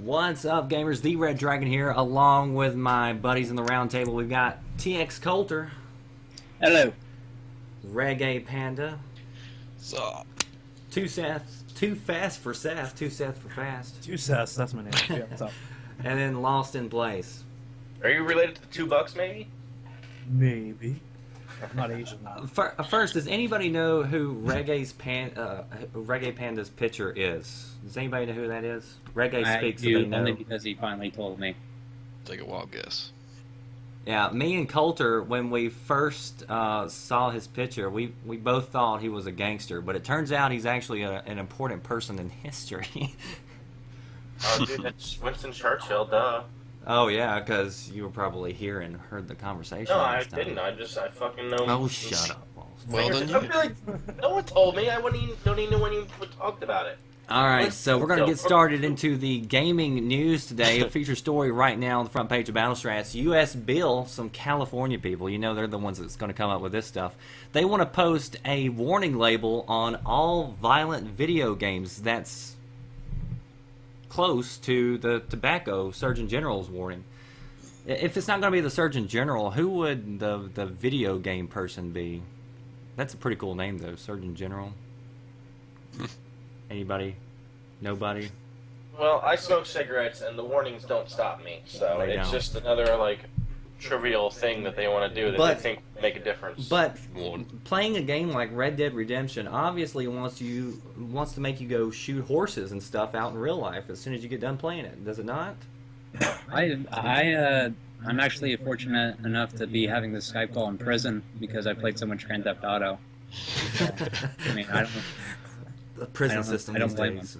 What's up, gamers? The Red Dragon here, along with my buddies in the round table. We've got TX Coulter. Hello. Reggae Panda. Sup? Two Seths. Too Fast for Seth. Two Seth for Fast. Two Seths, that's my name. Yeah, what's up? And then Lost in Place. Are you related to the $2, maybe? Maybe. I'm not Asian now. First, does anybody know who Reggae Panda's picture is? Does anybody know who that is? Reggae speaks, so they know. Only because he finally told me. Take a wild guess. Yeah, me and Coulter, when we first saw his picture, we both thought he was a gangster, but it turns out he's actually an important person in history. Oh, dude, that's Winston Churchill, duh. Oh, yeah, because you were probably here and heard the conversation. No, I last time. didn't. I fucking know. Oh, shut up, Walls. Well, then I feel like no one told me. I don't even know when you talked about it. All right, so we're going to get started into the gaming news today. A feature story right now on the front page of Battlestrats. U.S. Bill, some California people, you know they're the ones that's going to come up with this stuff. They want to post a warning label on all violent video games that's close to the tobacco Surgeon General's warning. If it's not going to be the Surgeon General, who would the video game person be? That's a pretty cool name, though, Surgeon General. Anybody? Nobody? Well, I smoke cigarettes, and the warnings don't stop me. So They it's don't. just another trivial thing that they want to do that But- they think will make a difference. But One. playing a game like Red Dead Redemption obviously wants to make you go shoot horses and stuff out in real life as soon as you get done playing it. Does it not? I'm actually fortunate enough to be having this Skype call in prison because I played so much Grand Theft Auto. I mean, I don't. The prison I don't- system I don't these blame days.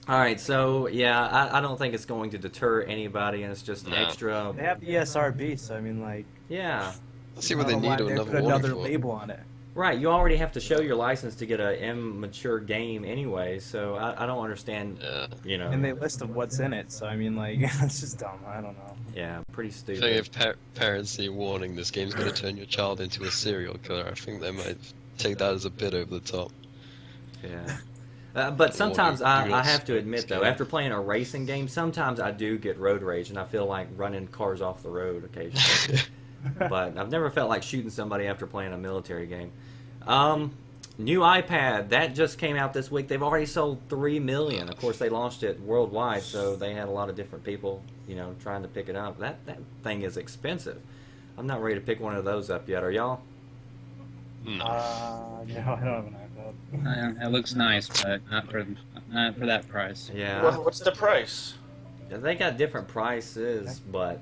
All right, so yeah, I don't think it's going to deter anybody, and it's just No. extra. They have the ESRB, so I mean, like, Yeah, Let's see I what they don't know need why another put warning another for. label on it. right. You already have to show your license to get an immature game anyway, so I don't understand. Yeah. You know, And they list of what's in it, so I mean, like, it's just dumb. I don't know. yeah, pretty I stupid. think if parents see a warning, this game's going to turn your child into a serial killer, I think they might take that as a bit over the top. Yeah. But sometimes Or do I this- have to admit, though, scary. after playing a racing game, sometimes I do get road rage, and I feel like running cars off the road occasionally. But I've never felt like shooting somebody after playing a military game. New iPad, that just came out this week. They've already sold 3 million. Of course, they launched it worldwide, so they had a lot of different people, trying to pick it up. That thing is expensive. I'm not ready to pick one of those up yet. Are y'all? No. No, I don't have an iPad. It looks nice, but not for that price. Yeah. What's the price? They got different prices, but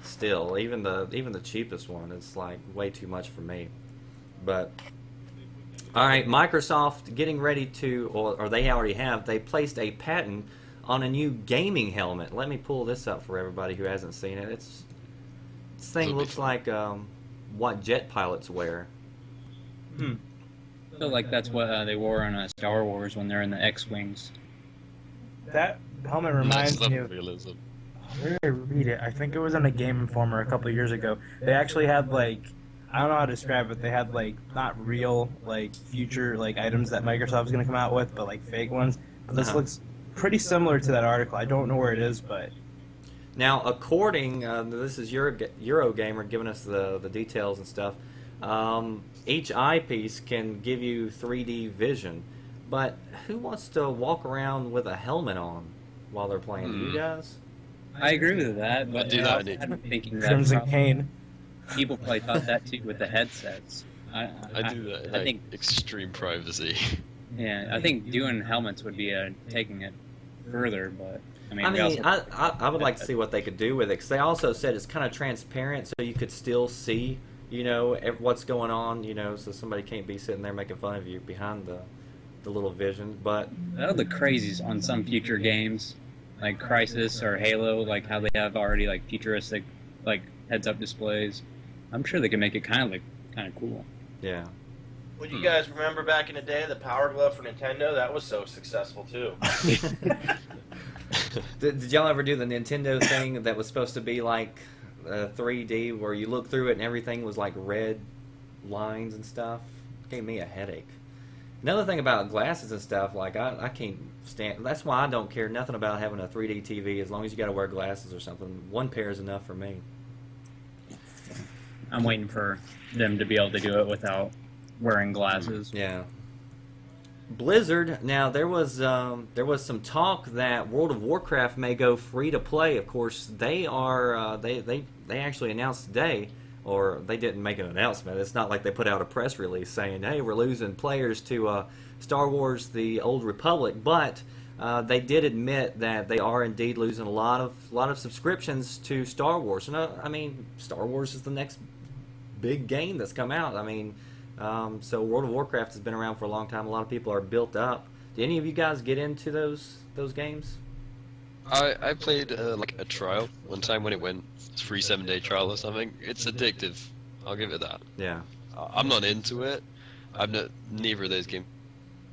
still, even the cheapest one, it's like way too much for me. But all right, Microsoft getting ready to, or they already have, they placed a patent on a new gaming helmet. Let me pull this up for everybody who hasn't seen it. This thing It'll be looks fun. like what jet pilots wear. I feel like that's what they wore on Star Wars when they're in the X-wings. That helmet Next reminds me level of. realism. Where did I read it? I think it was in a Game Informer a couple of years ago. They actually had, like, I don't know how to describe it. They had, like, not real, like, future, like, items that Microsoft's going to come out with, but, like, fake ones. But this Uh-huh. looks pretty similar to that article. I don't know where it is, but Now, according, this is Eurogamer giving us the details and stuff. Each eyepiece can give you 3D vision, but who wants to walk around with a helmet on while they're playing? Do you guys? I agree with that, but do that, Nick. I'm thinking that Crimson probably Cane. people probably thought that too with the headsets. I do that. I think, extreme privacy. yeah, I think doing helmets would be taking it further, but I mean, I we mean, also, I would like to see what they could do with it, because they also said it's kind of transparent, so you could still see, what's going on, so somebody can't be sitting there making fun of you behind the little vision. But that'll look crazy on some future games, like Crysis or Halo, like how they have already like futuristic, like heads-up displays. I'm sure they can make it kind of cool. yeah. Would you guys remember back in the day the Power Glove for Nintendo? That was so successful too. Did y'all ever do the Nintendo thing that was supposed to be like 3D, where you look through it and everything was like red lines and stuff? Gave me a headache. Another thing about glasses and stuff, like I can't stand. That's why I don't care nothing about having a 3D TV. As long as you got to wear glasses or something, one pair is enough for me. I'm waiting for them to be able to do it without wearing glasses. Yeah. Blizzard. Now there was some talk that World of Warcraft may go free to play. Of course, they are they actually announced today, or they didn't make an announcement. It's not like they put out a press release saying, "Hey, we're losing players to Star Wars: The Old Republic," but they did admit that they are indeed losing a lot of subscriptions to Star Wars. And I mean, Star Wars is the next big game that's come out. I mean. So World of Warcraft has been around for a long time. A lot of people are built up. Did any of you guys get into those games? I played like a trial one time when it went free 7-day trial or something. It's addictive. I'll give it that. Yeah. I'm not into it. I'm not neither of those games.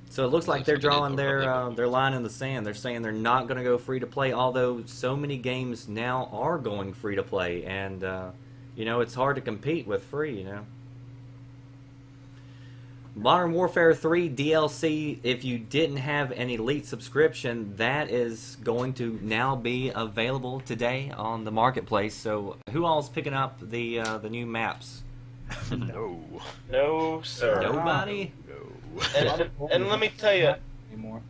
So it looks like they're drawing their Probably. line in the sand. They're saying they're not going to go free to play, although so many games now are going free to play, and it's hard to compete with free. Modern Warfare 3 DLC, if you didn't have an Elite subscription, that is going to now be available today on the marketplace. So who all's picking up the new maps? No. No, sir. Nobody? No. And let me tell you, Anymore.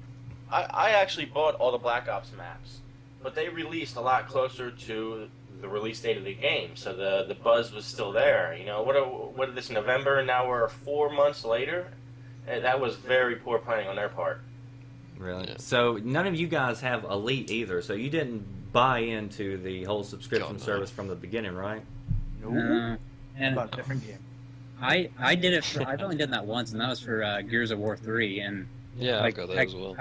I actually bought all the Black Ops maps, but they released a lot closer to the release date of the game, so the buzz was still there. What is this, November, and now we're 4 months later? And that was very poor planning on their part. Really? Yeah. So none of you guys have Elite either, so you didn't buy into the whole subscription God, no. service from the beginning, right? No. And About a different game. I did it. I've only done that once, and that was for Gears of War 3. And Yeah, like, I got that as well.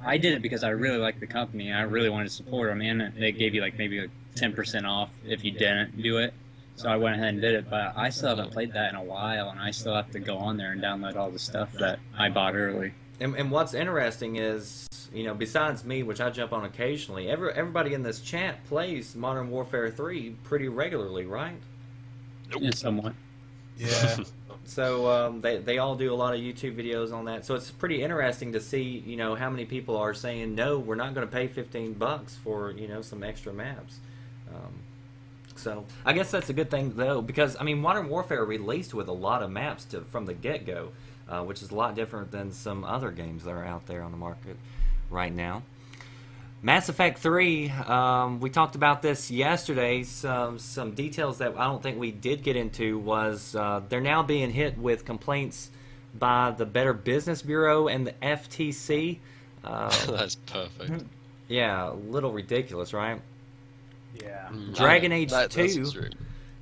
I did it because I really liked the company. I really wanted to support them, and they gave you like maybe 10% off if you didn't do it. So I went ahead and did it, but I still haven't played that in a while, and I still have to go on there and download all the stuff that I bought early. And what's interesting is, besides me, which I jump on occasionally, everybody in this chat plays Modern Warfare 3 pretty regularly, right? Yeah, somewhat. Yeah. So they all do a lot of YouTube videos on that. So it's pretty interesting to see, how many people are saying, no, we're not going to pay $15 for, some extra maps. So I guess that's a good thing, though, because, Modern Warfare released with a lot of maps from the get-go, which is a lot different than some other games that are out there on the market right now. Mass Effect 3, we talked about this yesterday. Some details that I don't think we did get into was they're now being hit with complaints by the Better Business Bureau and the FTC. That's perfect. Yeah, a little ridiculous, right? Yeah. Dragon Age That's 2. true.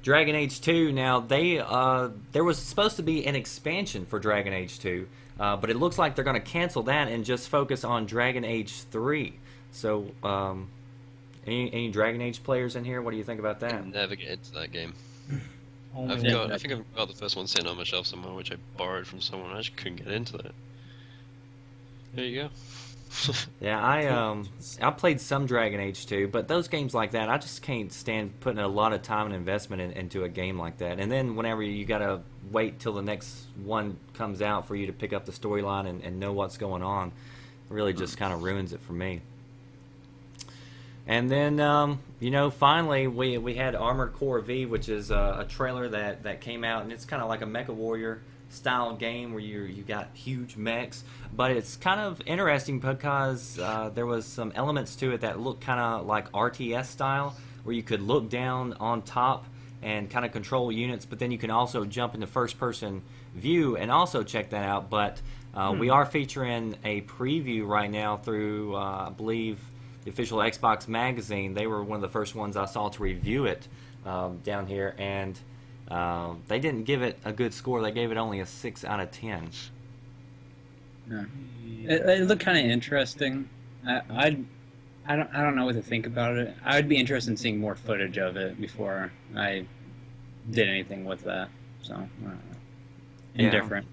Dragon Age 2, now there was supposed to be an expansion for Dragon Age 2, but it looks like they're going to cancel that and just focus on Dragon Age 3. So, any Dragon Age players in here? What do you think about that? I'll never get into that game. Only I think I've got the first one sitting on my shelf somewhere, which I borrowed from someone. I just couldn't get into that. There you go. Yeah, I played some Dragon Age 2, but those games like that, I just can't stand putting a lot of time and investment into a game like that. And then whenever you gotta wait till the next one comes out for you to pick up the storyline and know what's going on, it really just kind of ruins it for me. And then, finally we had Armored Core V, which is a trailer that came out, and it's kind of like a MechWarrior style game where you got huge mechs, but it's kind of interesting because there was some elements to it that looked kind of like RTS style, where you could look down on top and kind of control units, but then you can also jump into first person view and also check that out. But we are featuring a preview right now through I believe the official Xbox magazine. They were one of the first ones I saw to review it down here, and they didn't give it a good score. They gave it only a 6 out of 10. Yeah. It looked kind of interesting. I don't know what to think about it. I would be interested in seeing more footage of it before I did anything with that. So, indifferent.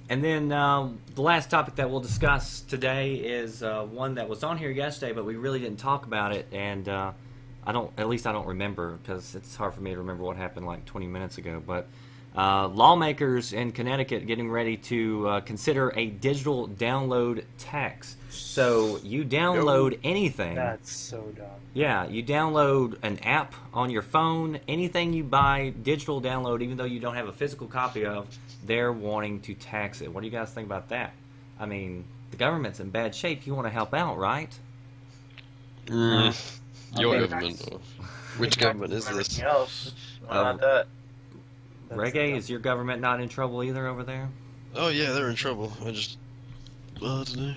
And then the last topic that we'll discuss today is one that was on here yesterday, but we really didn't talk about it, and I don't remember, because it's hard for me to remember what happened like 20 minutes ago. But Lawmakers in Connecticut getting ready to consider a digital download tax. So you download anything. That's so dumb. Yeah, you download an app on your phone, anything you buy, digital download, even though you don't have a physical copy of, they're wanting to tax it. What do you guys think about that? I mean, the government's in bad shape. You want to help out, right? Your Okay. government. Which government is this? Everything else. Why not that? Reggae, is your government not in trouble either over there? Oh yeah, they're in trouble. I don't know.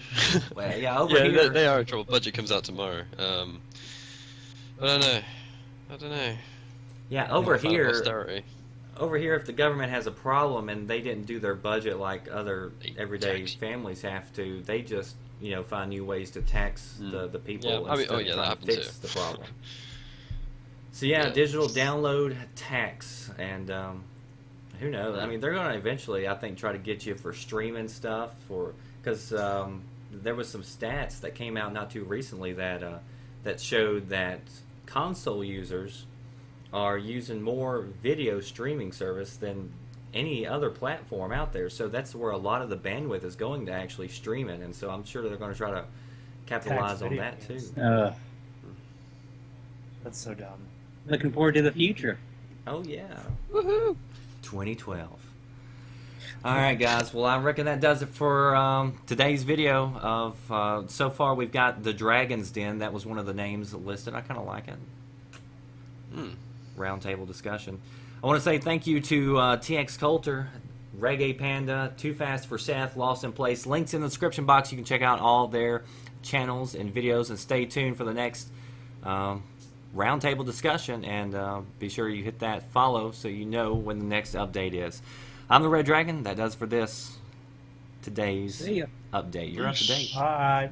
Well, yeah, over Yeah, here. they are in trouble. Budget comes out tomorrow. But I don't know. Yeah, over Find here. austerity. Over here, if the government has a problem and they didn't do their budget like other They everyday tax you. families have to, they just find new ways to tax the people. Yeah, I mean, instead of that trying to happens fix too. the problem. So yeah, Yeah. digital download tax, and who knows? I mean, they're going to eventually, I think, try to get you for streaming stuff, because there was some stats that came out not too recently that showed that console users are using more video streaming service than any other platform out there. So that's where a lot of the bandwidth is going to actually streaming, and so I'm sure they're going to try to capitalize on video that too. games. That's so dumb. Looking forward to the future. Oh yeah. Woohoo! 2012. All right, guys. Well, I reckon that does it for today's video. Of so far, we've got the Dragon's Den. That was one of the names listed. I kind of like it. Roundtable discussion. I want to say thank you to TX Coulter, Reggae Panda, Too Fast for Seth, Lost in Place. Links in the description box. You can check out all their channels and videos, and stay tuned for the next roundtable discussion, and be sure you hit that follow so you know when the next update is. I'm the Red Dragon. That does for today's See ya. update. You're up to date. Bye.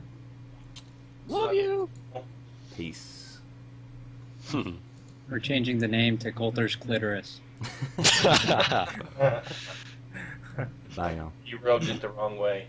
Love you. Peace. We're changing the name to Coulter's Clitoris. Bye, y'all. You rubbed it the wrong way.